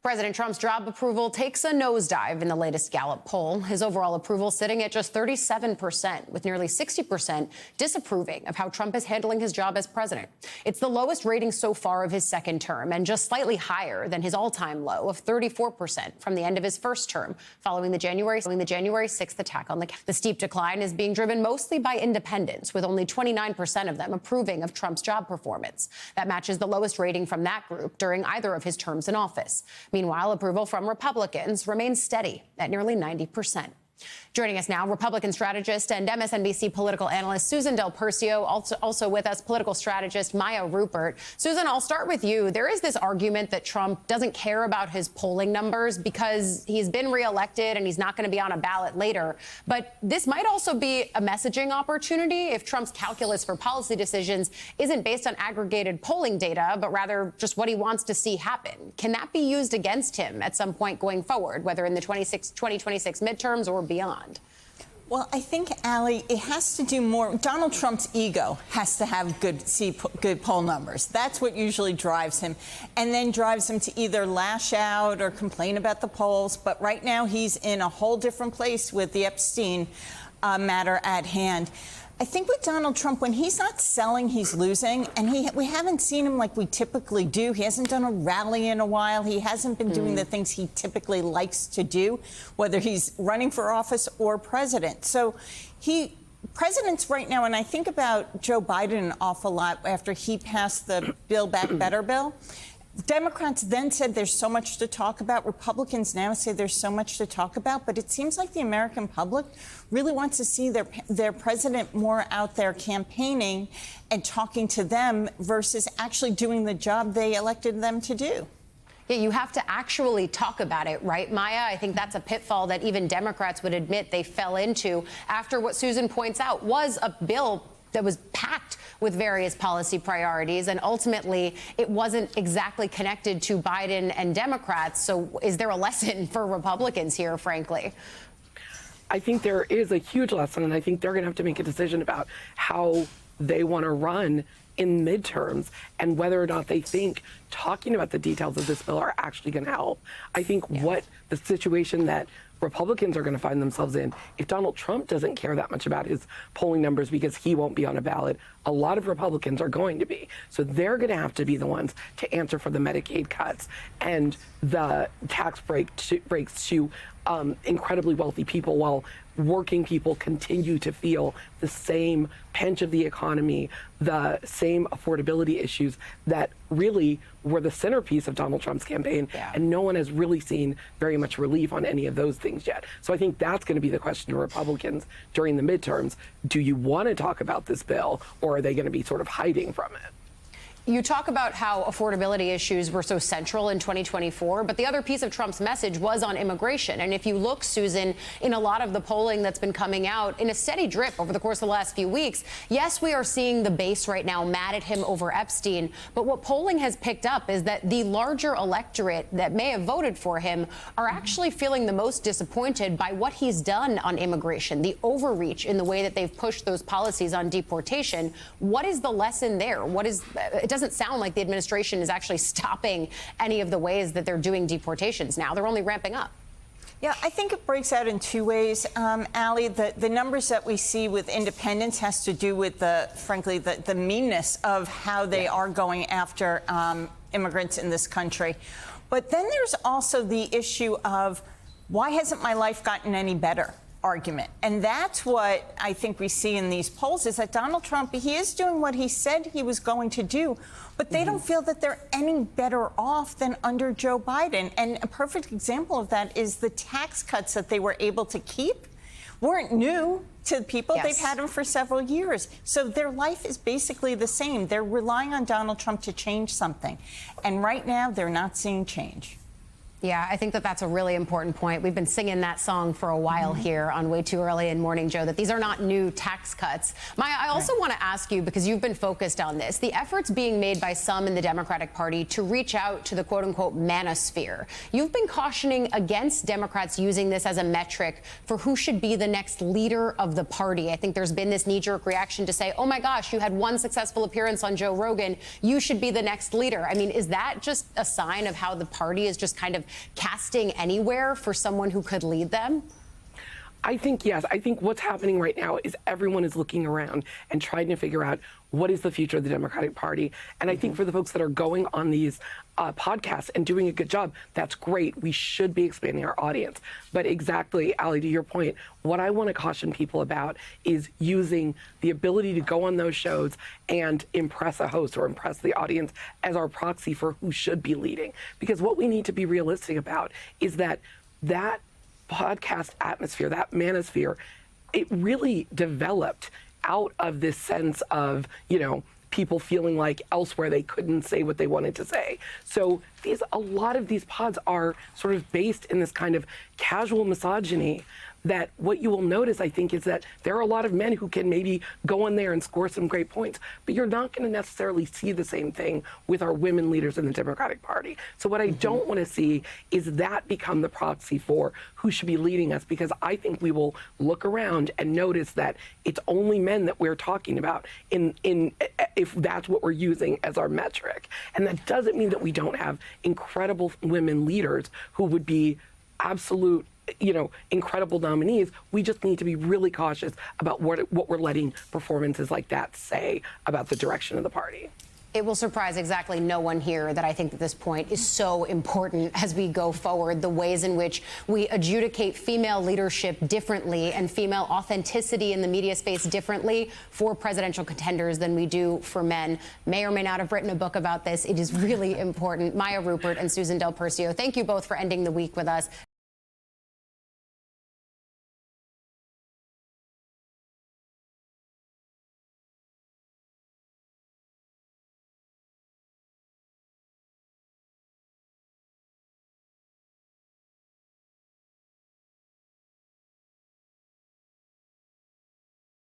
President Trump's job approval takes a nosedive in the latest Gallup poll. His overall approval sitting at just 37%, with nearly 60% disapproving of how Trump is handling his job as president. It's the lowest rating so far of his second term, and just slightly higher than his all-time low of 34% from the end of his first term, following the January 6th attack on the Capitol. The steep decline is being driven mostly by independents, with only 29% of them approving of Trump's job performance. That matches the lowest rating from that group during either of his terms in office. Meanwhile, approval from Republicans remains steady at nearly 90%. Joining us now, Republican strategist and MSNBC political analyst Susan Del Percio, also with us, political strategist Maya Rupert. Susan, I'll start with you. There is this argument that Trump doesn't care about his polling numbers because he's been reelected and he's not going to be on a ballot later. But this might also be a messaging opportunity if Trump's calculus for policy decisions isn't based on aggregated polling data, but rather just what he wants to see happen. Can that be used against him at some point going forward, whether in the 2026 midterms or beyond? Well, I think, Allie, it has to do more. Donald Trump's ego has to have good poll numbers. That's what usually drives him, and then drives him to either lash out or complain about the polls. But right now, he's in a whole different place with the Epstein matter at hand. I think with Donald Trump, when he's not selling, he's losing. And we haven't seen him like we typically do. He hasn't done a rally in a while. He hasn't been doing the things he typically likes to do, whether he's running for office or president. So presidents right now, and I think about Joe Biden an awful lot after he passed the Build Back Better bill. Democrats then said there's so much to talk about. Republicans now say there's so much to talk about. But it seems like the American public really wants to see their president more out there campaigning and talking to them versus actually doing the job they elected them to do. Yeah, you have to actually talk about it, right, Maya? I think that's a pitfall that even Democrats would admit they fell into after what Susan points out was a bill that was packed with various policy priorities, and ultimately it wasn't exactly connected to Biden and Democrats. So is there a lesson for Republicans here, frankly? I think there is a huge lesson, and I think they're going to have to make a decision about how they want to run in midterms and whether or not they think talking about the details of this bill are actually going to help. I think what the situation that Republicans are going to find themselves in, if Donald Trump doesn't care that much about his polling numbers because he won't be on a ballot, a lot of Republicans are going to be. So they're going to have to be the ones to answer for the Medicaid cuts and the tax breaks to incredibly wealthy people, while working people continue to feel the same pinch of the economy, the same affordability issues that really were the centerpiece of Donald Trump's campaign. Yeah. And no one has really seen very much relief on any of those things yet. So I think that's going to be the question to Republicans during the midterms. Do you want to talk about this bill, or are they going to be sort of hiding from it? You talk about how affordability issues were so central in 2024, but the other piece of Trump's message was on immigration. And if you look, Susan, in a lot of the polling that's been coming out in a steady drip over the course of the last few weeks, yes, we are seeing the base right now mad at him over Epstein. But what polling has picked up is that the larger electorate that may have voted for him are actually feeling the most disappointed by what he's done on immigration, the overreach in the way that they've pushed those policies on deportation. What is the lesson there? It doesn't sound like the administration is actually stopping any of the ways that they're doing deportations now. They're only ramping up. Yeah, I think it breaks out in two ways, Allie. The numbers that we see with independents has to do with, frankly, the meanness of how they are going after immigrants in this country. But then there's also the issue of, why hasn't my life gotten any better? Argument. And that's what I think we see in these polls, is that Donald Trump, he is doing what he said he was going to do, but they don't feel that they're any better off than under Joe Biden. And a perfect example of that is the tax cuts that they were able to keep weren't new to people. Yes. They've had them for several years. So their life is basically the same. They're relying on Donald Trump to change something. And right now, they're not seeing change. Yeah, I think that that's a really important point. We've been singing that song for a while here on Way Too Early in Morning Joe, that these are not new tax cuts. Maya, I also want to ask you, because you've been focused on this, the efforts being made by some in the Democratic Party to reach out to the quote-unquote manosphere. You've been cautioning against Democrats using this as a metric for who should be the next leader of the party. I think there's been this knee-jerk reaction to say, oh my gosh, you had one successful appearance on Joe Rogan, you should be the next leader. I mean, is that just a sign of how the party is just kind of casting anywhere for someone who could lead them? I think yes. I think what's happening right now is everyone is looking around and trying to figure out what is the future of the Democratic Party. And I think for the folks that are going on these podcasts and doing a good job, that's great. We should be expanding our audience. But exactly, Ali, to your point, what I want to caution people about is using the ability to go on those shows and impress a host or impress the audience as our proxy for who should be leading. Because what we need to be realistic about is that podcast atmosphere, that manosphere, it really developed out of this sense of, people feeling like elsewhere they couldn't say what they wanted to say. So a lot of these pods are sort of based in this kind of casual misogyny that what you will notice, I think, is that there are a lot of men who can maybe go in there and score some great points, but you're not going to necessarily see the same thing with our women leaders in the Democratic Party. So what I don't want to see is that become the proxy for who should be leading us, because I think we will look around and notice that it's only men that we're talking about if that's what we're using as our metric. And that doesn't mean that we don't have incredible women leaders who would be absolute incredible nominees. We just need to be really cautious about what we're letting performances like that say about the direction of the party. It will surprise exactly no one here that I think that this point is so important as we go forward, the ways in which we adjudicate female leadership differently and female authenticity in the media space differently for presidential contenders than we do for men. May or may not have written a book about this. It is really important. Maya Rupert and Susan Del Percio, thank you both for ending the week with us.